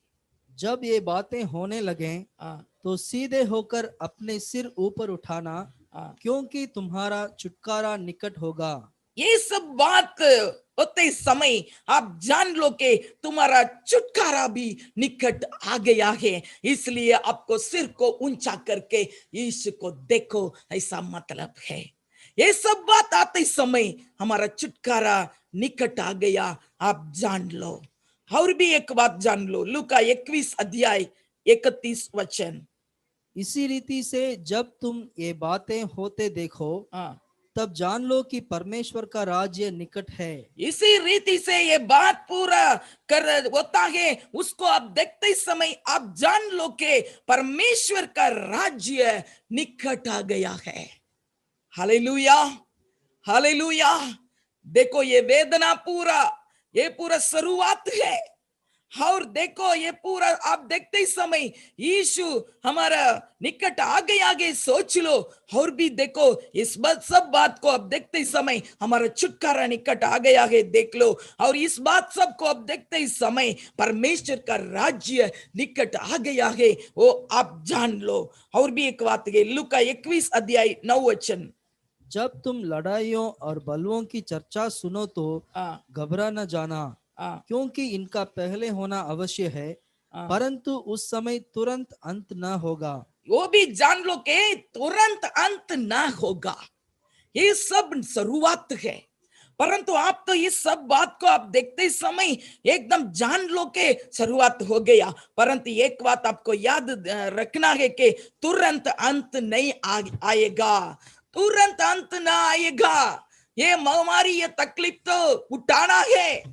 जब ये बातें होने लगे हाँ, तो सीधे होकर अपने सिर ऊपर उठाना, हाँ। क्योंकि तुम्हारा छुटकारा निकट होगा। ये सब बात होते समय आप जान लो कि तुम्हारा छुटकारा भी निकट आ गया है। इसलिए आपको सिर को ऊंचा करके यीशु को देखो, ऐसा मतलब है। ये सब बात आते समय हमारा छुटकारा निकट आ गया, आप जान लो। और भी एक बात जान लो, लूका 21 अध्याय 31 वचन। इसी रीति से जब तुम ये बातें होते देखो हाँ, तब जान लो कि परमेश्वर का राज्य निकट है। इसी रीति से ये बात पूरा कर होता है, उसको आप देखते समय आप जान लो कि परमेश्वर का राज्य निकट आ गया है। Hallelujah, hallelujah. देखो, ये वेदना पूरा, ये पूरा शुरुआत है। और देखो, ये पूरा आप देखते ही समय यीशु हमारा निकट आगे आगे सोच लो। और भी देखो, इस बात सब बात को आप देखते ही समय हमारा छुटकारा निकट आ गया है, देख लो। और इस बात सब को आप देखते ही समय परमेश्वर का राज्य निकट आ गया है, वो आप जान लो। और भी एक बात है, लूका 21 अध्याय 9 वचन। जब तुम लड़ाइयों और बलवों की चर्चा सुनो तो हाँ, घबरा न जाना, हाँ, क्योंकि इनका पहले होना अवश्य है, हाँ। परंतु उस समय तुरंत अंत न होगा। वो भी जान लो कि तुरंत अंत ना होगा। ये सब शुरुआत है, परंतु आप तो इस सब बात को आप देखते समय एकदम जान लो कि शुरुआत हो गया। परंतु एक बात आपको याद रखना है कि तुरंत अंत नहीं आएगा, तुरंत अंत ना आएगा। ये महामारी, ये तकलीफ तो उठाना है,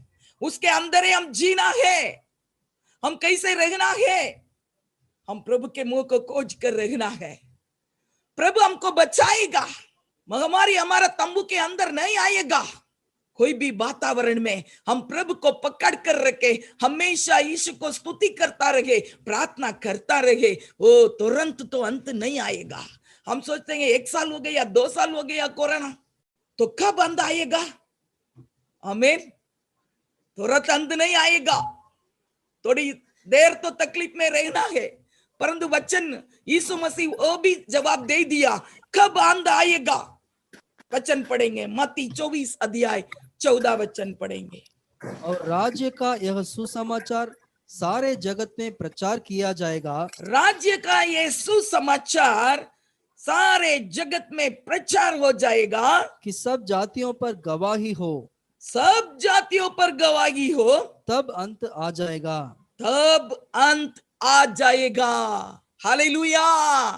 उसके अंदर ही हम जीना है। हम कैसे रहना है? हम प्रभु के मुंह को खोज कर रहना है। प्रभु हमको बचाएगा, महामारी हमारा तंबू के अंदर नहीं आएगा। कोई भी वातावरण में हम प्रभु को पकड़ कर रखे, हमेशा यीशु को स्तुति करता रहे, प्रार्थना करता रहे, वो तुरंत तो अंत नहीं आएगा। हम सोचते हैं 1 साल हो गया, 2 साल हो गया कोरोना, तो कब अंत आएगा? आमीन। तुरंत अंत नहीं आएगा, थोड़ी देर तो तकलीफ में रहना है। परंतु वचन यीशु मसीह वो भी जवाब दे दिया, कब अंत आएगा। वचन पढ़ेंगे, मत्ती 24 अध्याय 14 वचन पढ़ेंगे। और राज्य का यह सुसमाचार सारे जगत में प्रचार किया जाएगा, राज्य का ये सुसमाचार सारे जगत में प्रचार हो जाएगा, कि सब जातियों पर गवाही हो, सब जातियों पर गवाही हो, तब अंत आ जाएगा। तब अंत आ जाएगा। हालेलुया।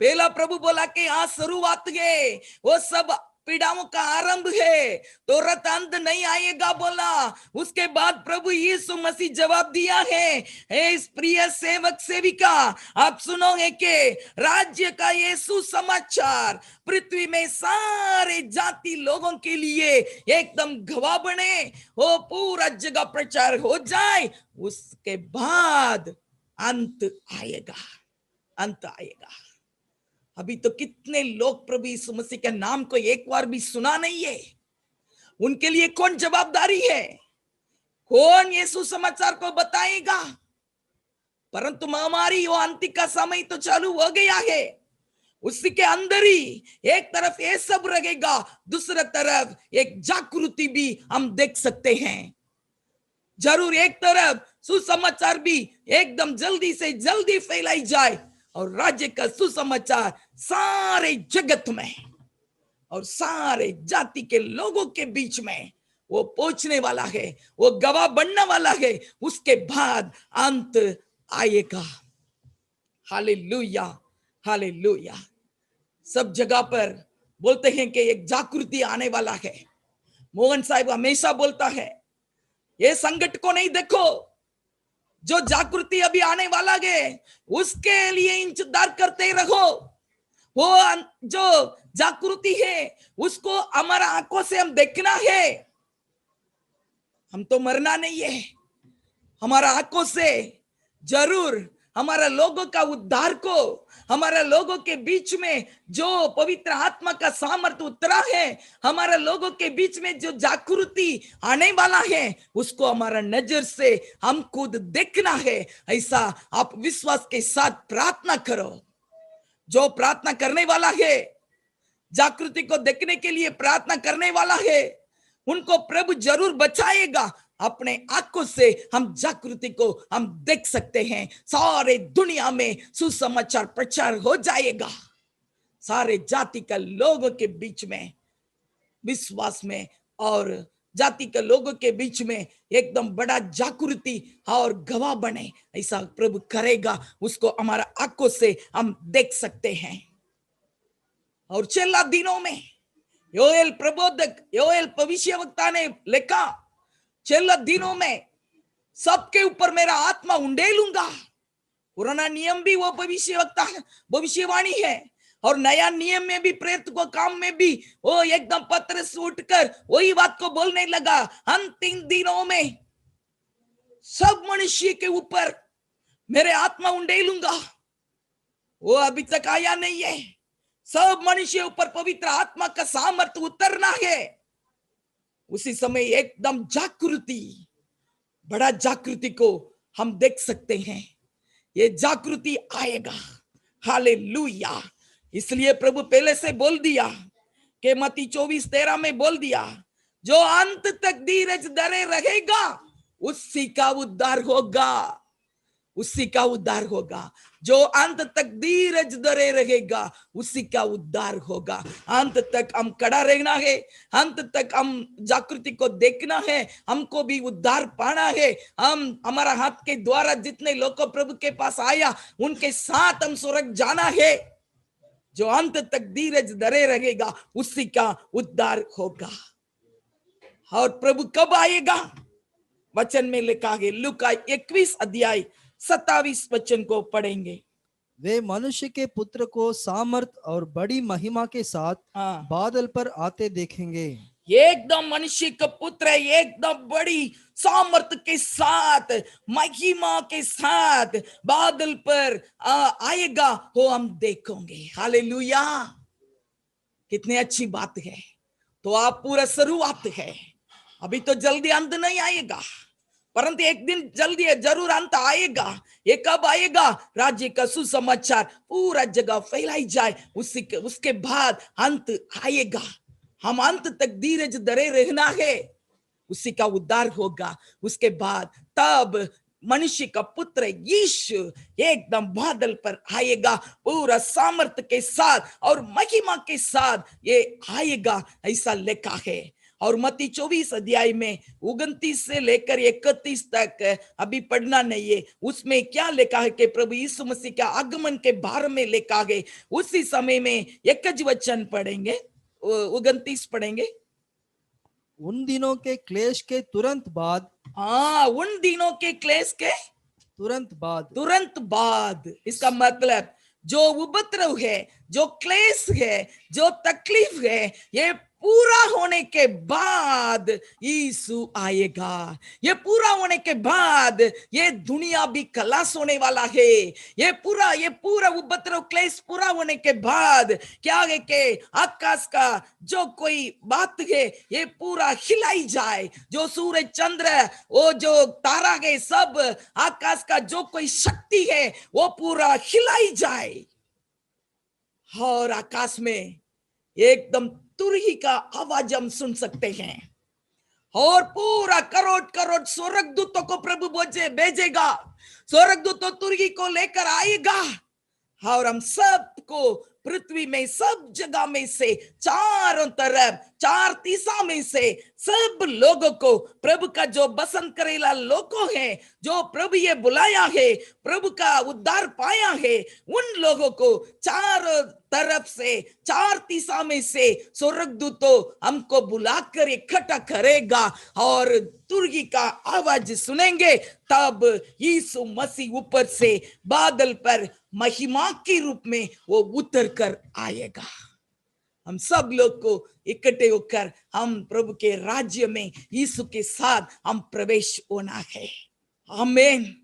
पहला प्रभु बोला कि आज शुरुआत है, वो सब पीड़ाओं का आरंभ है, तुरंत अंत नहीं आएगा बोला। उसके बाद प्रभु यीशु मसीह जवाब दिया है, हे इस प्रिय सेवक सेविका, आप सुनोगे कि राज्य का ये सुसमाचार पृथ्वी में सारे जाति लोगों के लिए एकदम गवाह बने, वो पूरा जगह प्रचार हो जाए। उसके बाद अंत आएगा, अंत आएगा। अभी तो कितने लोग प्रभु यीशु मसीह के नाम को एक बार भी सुना नहीं है, उनके लिए कौन जवाबदारी है? कौन यीशु समाचार को बताएगा? परंतु महामारी वो अंत का समय तो चालू हो गया है, उसी के अंदर ही एक तरफ ये सब रहेगा, दूसरी तरफ एक जागृति भी हम देख सकते हैं। जरूर एक तरफ सुसमाचार भी एकदम जल्दी से जल्दी फैलाई जाए और राज्य का सुसमाचार सारे जगत में और सारे जाति के लोगों के बीच में वो पहुंचने वाला है, वो गवाह बनने वाला है। उसके बाद अंत आएगा। Hallelujah, hallelujah. सब जगह पर बोलते हैं कि एक जागृति आने वाला है। मोहन साहब हमेशा बोलता है, ये संकट को नहीं देखो, जो जागृति अभी आने वाला है उसके लिए इंतजार करते रहो। वो जो जागृति है उसको हमारा आंखों से हम देखना है, हम तो मरना नहीं है। हमारा आंखों से जरूर हमारा लोगों का उद्धार को, हमारा लोगों के बीच में जो पवित्र आत्मा का सामर्थ्य उतरा है, हमारा लोगों के बीच में जो जागृति आने वाला है, उसको हमारा नजर से हम खुद देखना है। ऐसा आप विश्वास के साथ प्रार्थना करो। जो प्रार्थना करने वाला है, जागृति को देखने के लिए प्रार्थना करने वाला है, उनको प्रभु जरूर बचाएगा। अपने आंखों से हम जागृति को हम देख सकते हैं। सारे दुनिया में सुसमाचार प्रचार हो जाएगा, सारे जाति के लोगों के बीच में, विश्वास में और जाति के लोगों के बीच में एकदम बड़ा जागृति और गवाह बने। ऐसा प्रभु करेगा, उसको हमारा आंखों से हम देख सकते हैं। और चला दिनों में योएल प्रबोधक, योएल भविष्यवक्ता ने लिखा, चला दिनों में सबके ऊपर मेरा आत्मा उंडेलूंगा। पुराना नियम भी वो भविष्यवक्ता भविष्यवाणी है, और नया नियम में भी प्रेरित को काम में भी वो एकदम पत्रस उठकर वही बात को बोलने लगा। अंतिम दिनों में सब मनुष्य के ऊपर मेरे आत्मा उंडेलूंगा। वो अभी तक आया नहीं है। सब मनुष्य ऊपर पवित्र आत्मा का सामर्थ्य उतरना है। उसी समय एकदम जागृति, बड़ा जागृति को हम देख सकते हैं। ये जागृति आएगा। हालेलुया। इसलिए प्रभु पहले से बोल दिया कि मत्ती 24:13 में बोल दिया, जो अंत तक धीरज धरे रहेगा उसी का उद्धार होगा, उसी का उद्धार होगा। जो अंत तक धीरज धरे रहेगा उसी का उद्धार होगा। अंत तक हम खड़ा रहना है, अंत तक हम जागृति को देखना है, हमको भी उद्धार पाना है। हम हमारा हाथ के द्वारा जितने लोग प्रभु के पास आया उनके साथ हम स्वर्ग जाना है। जो अंत तक धीरज धरे रहेगा उसी का उद्धार होगा। और प्रभु कब आएगा? वचन में लिखा है, लूका 21 अध्याय 27 वचन को पढ़ेंगे। वे मनुष्य के पुत्र को सामर्थ और बड़ी महिमा के साथ बादल पर आते देखेंगे। एकदम मनुष्य का पुत्र एकदम बड़ी सामर्थ के साथ, महिमा के साथ बादल पर आएगा, वो हम देखेंगे। हालेलुया। कितनी अच्छी बात है। तो आप पूरा शुरुआत है, अभी तो जल्दी अंत नहीं आएगा, परंतु एक दिन जल्दी जरूर अंत आएगा। ये कब आएगा? राज्य का सुसमाचार पूरा जगह फैलाई जाए, उसके बाद अंत आएगा। हम अंत तक धीरज धरे रहना है, उसी का उद्धार होगा। उसके बाद तब मनुष्य का पुत्र यीशु एकदम बादल पर आएगा, पूरा सामर्थ्य के साथ और महिमा के साथ ये आएगा, ऐसा लिखा है। और मत्ती 24 अध्याय में 29 से लेकर 31 तक अभी पढ़ना नहीं है, उसमें क्या लिखा है कि प्रभु यीशु मसीह के आगमन के बारे में लिखा है। उसी समय में एक वचन पढ़ेंगे, 29 पढ़ेंगे। उन दिनों के क्लेश के तुरंत बाद, उन दिनों के क्लेश के तुरंत बाद, इसका मतलब जो उपद्रव है, जो क्लेश है, जो तकलीफ है, ये पूरा होने के बाद यीशु आएगा। ये पूरा होने के बाद ये दुनिया भी खलास होने वाला है। ये पूरा उपद्रव क्लेश पूरा होने के बाद क्या है कि आकाश का जो कोई बात है ये पूरा हिलाई जाए। जो सूरज चंद्र वो जो तारा है सब आकाश का जो कोई शक्ति है वो पूरा हिलाई जाए और आकाश में एकदम तुरही का आवाज हम सुन सकते हैं और पूरा करोड़ करोड़ स्वर्गदूतों को प्रभु भेजेगा। स्वर्गदूतों तुरही को लेकर आएगा और हम सबको पृथ्वी में सब जगह में से चारों तरफ चार दिशा में से सब लोगों को प्रभु का जो बसंत करेला लोगों है जो प्रभु ये बुलाया है प्रभु का उद्धार पाया है उन लोगों को चारों तरफ से चार दिशा में से स्वर्गदूतों हमको बुलाकर इकट्ठा करेगा और तुरही का आवाज सुनेंगे। तब यीशु मसीह ऊपर से बादल पर महिमा के रूप में वो उतर कर आएगा। हम सब लोग को इकट्ठे होकर हम प्रभु के राज्य में यीशु के साथ हम प्रवेश होना है। आमीन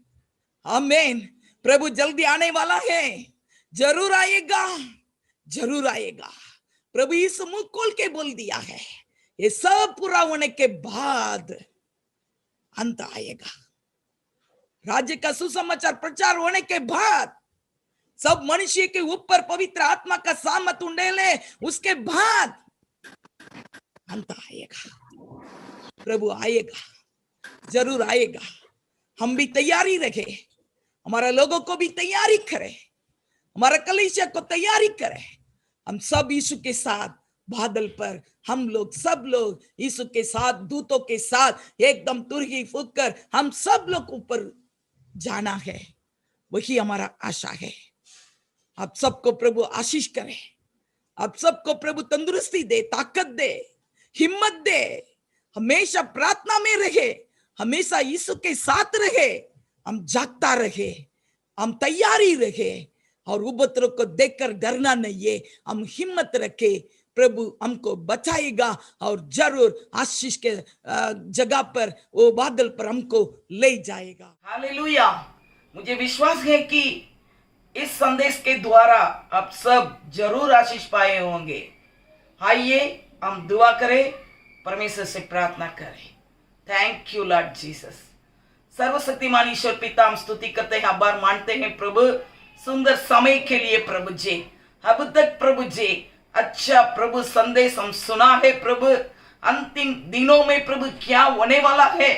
आमीन। प्रभु जल्दी आने वाला है, जरूर आएगा जरूर आएगा। प्रभु यीशु मुंह खोल के बोल दिया है ये सब पूरा होने के बाद अंत आएगा। राज्य का सुसमाचार प्रचार होने के बाद सब मनुष्य के ऊपर पवित्र आत्मा का सामत उंडेले उसके बाद अंत आएगा। प्रभु आएगा, जरूर आएगा। हम भी तैयारी रखे, हमारा लोगों को भी तैयारी करे, हमारा कलीसिया को तैयारी करे। हम सब यीशु के साथ बादल पर हम लोग सब लोग यीशु के साथ दूतों के साथ एकदम तुरही फूंक कर हम सब लोग ऊपर जाना है। वही हमारा आशा है। आप सबको प्रभु आशीष करे, आप सबको प्रभु तंदुरुस्ती दे, ताकत दे, हिम्मत दे। हमेशा प्रार्थना में रहे, हमेशा यीशु के साथ रहे, हम जागता रहे, हम तैयारी रहे और उपद्रव को देखकर डरना नहीं है। हम हिम्मत रखे, प्रभु हमको बचाएगा और जरूर आशीष के जगह पर वो बादल पर हमको ले जाएगा। हालेलुया। मुझे विश्वास है कि इस संदेश के द्वारा आप सब जरूर आशीष पाए होंगे। आइए हम दुआ करें, परमेश्वर से प्रार्थना करें। Thank you Lord Jesus. सर्वशक्तिमान ईश्वर पिता, हम स्तुति करते हैं, आभार मानते हैं प्रभु सुंदर समय के लिए प्रभु जी। अब तक प्रभु जी अच्छा प्रभु संदेश हम सुना है प्रभु। अंतिम दिनों में प्रभु क्या होने वाला है,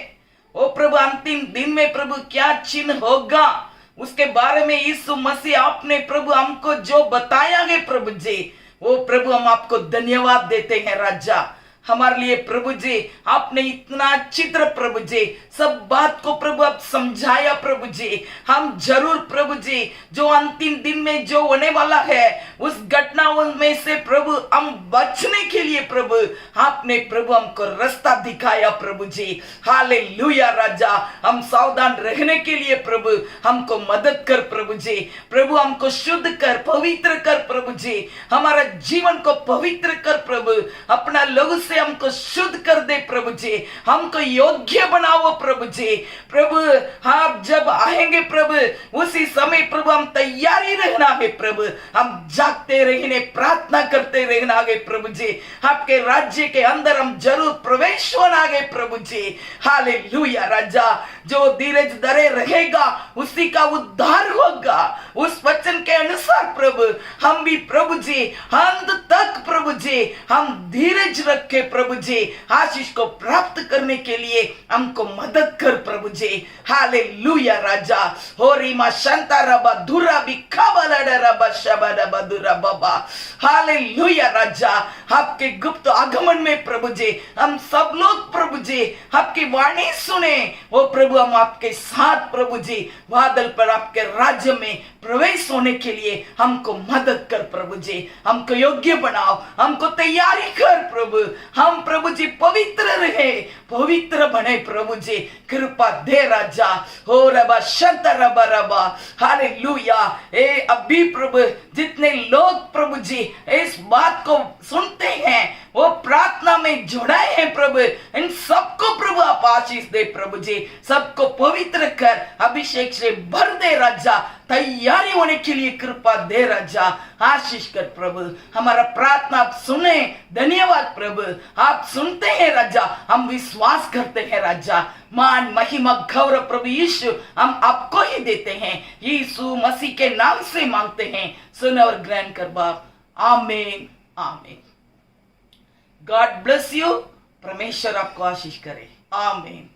ओ प्रभु अंतिम दिन में प्रभु क्या चिन्ह होगा उसके बारे में यीशु मसीह आपने प्रभु हमको जो बताया है प्रभु जी, वो प्रभु हम आपको धन्यवाद देते हैं राजा। हमारे लिए प्रभु जी आपने इतना चित्र प्रभु जी सब बात को प्रभु आप समझाया प्रभु जी। हम जरूर प्रभु जी जो अंतिम दिन में जो होने वाला है उस घटनाओं में से प्रभु हम बचने के लिए प्रभु आपने प्रभु हमको रास्ता दिखाया प्रभु जी। हालेलुया राजा। हम सावधान रहने के लिए प्रभु हमको मदद कर प्रभु जी। प्रभु हमको शुद्ध कर, पवित्र कर प्रभु जी। हमारा जीवन को पवित्र कर प्रभु। अपना लहू से हमको शुद्ध कर दे प्रभु जी। हमको योग्य बनाओ प्रभु जी। प्रभु आप जब आएंगे प्रभु उसी समय प्रभु हम तैयारी रहना है प्रभु। हम जागते रहने, प्रार्थना करते रहना है प्रभु जी। आपके राज्य के अंदर हम जरूर प्रवेश होना है प्रभु जी। हालेलुया राजा। जो धीरज धरे रहेगा उसी का उद्धार होगा। उस वचन के अनुसार प्रभु हम भी प्रभु जी अंत तक प्रभु जी हम धीरज रखे प्रभु जी। आशीष को प्राप्त करने के लिए हमको मदद कर प्रभु जी। हालेलुया राजा। हो रीमा शांता रबा धुरा बिखाबला रबा शबा बदुरा बाबा। हालेलुया राजा। आपके गुप्त आगमन में प्रभु जी हम सब लोग प्रभु जी आपकी वाणी सुने। वो प्रभु हम आपके साथ प्रभु जी बादल पर आपके राज्य में प्रवेश होने के लिए हमको मदद कर प्रभु जी। हमको योग्य बनाओ, हमको तैयारी कर प्रभु। हम प्रभु जी पवित्र रहे, पवित्र बने प्रभु जी। कृपा दे राजा। हो रबा शंत रबा रबा। हालेलुया। अभी प्रभु जितने लोग प्रभु जी इस बात को सुनते हैं, वो प्रार्थना में जुड़ाए हैं प्रभु, इन सबको प्रभु आप आशीष दे प्रभु जी, सबको पवित्र कर अभिषेक से भर दे राजा, तैयारी होने के लिए कृपा दे राजा, आशीष कर प्रभु। हमारा प्रार्थना आप सुने, धन्यवाद प्रभु, आप सुनते हैं राजा, हम विश्वास करते हैं राजा। मान महिमा गौरव प्रभु यीशु हम आपको ही देते हैं, यीशु मसीह के नाम से मांगते हैं, सुन और ग्रहण कर बाप, आमीन आमीन। गॉड ब्लेस यू, परमेश्वर आपको आशीष करे, आमीन।